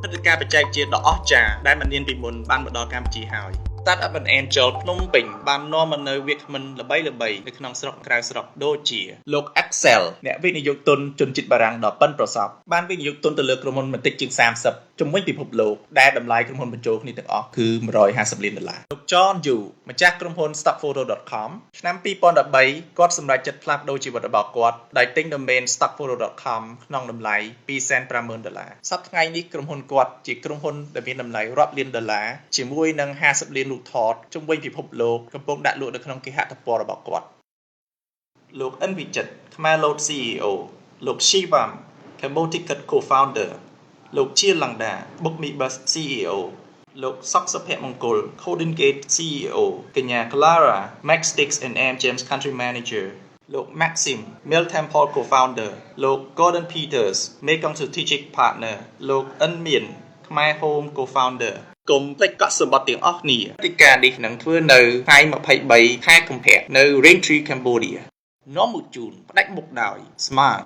ព្រឹត្តិការណ៍បច្ចេកវិទ្យាដ៏អស្ចារ្យដែលមិនមានពីមុនបានមកដល់កម្ពុជាហើយ Startup and Angel ភ្នំពេញបាននាំមកនូវវាគ្មិនល្បីៗនៅក្នុងស្រុកក្រៅស្រុកដូចជាលោក Axel អ្នកវិនិយោគទុនជនជាតិបារាំងដ៏ប៉ិនប្រសប់បានវិនិយោគទុនទៅលើក្រុមហ៊ុនមិនតិចជាង30ជំនួយពិភពលោកដែលតម្លៃក្រុមហ៊ុនបញ្ចូលគ្នាទាំងអស់គឺ$150 លានលោក John Yu ម្ចាស់ក្រុមហ៊ុន stockphoto.com ឆ្នាំ2013គាត់សម្រេចចិត្តផ្លាស់ប្ដូរជីវិតរបស់គាត់ដោយទិញ domain stockphoto.com ក្នុងតម្លៃ$250,000 សប្តាហ៍ថ្ងៃនេះក្រុមហ៊ុនគាត់ជាក្រុមហ៊ុនដែលមានតម្លៃរាប់លានដុល្លារជាមួយនឹង50លានរូបថតជុំវិញពិភពលោកកំពុងដាក់លក់នៅក្នុងគេហទំព័ររបស់គាត់លោក អិន វិចិត្រ ខ្មែរ Load CEO លោក Shivam Camboticket Co-founder លោក ជាលង្ដា Bookmebus CEO លោក សុក សុភមង្គល Codingate CEO កញ្ញា Clara Maxtix and M James Country Manager លោក Maxim Mill Temple Co-founder លោក Gordon Peters Mekong Strategic Partner លោក អិន មៀន ខ្មែរ Home Co-founder កុំភ្លេចកក់សម្បត្តិទាំងអស់គ្នាព្រឹត្តិការណ៍នេះនឹងធ្វើនៅថ្ងៃ23ខែកុម្ភៈនៅ Raintree Cambodia នាំមកជូនផ្ដាច់មុខដោយ Smart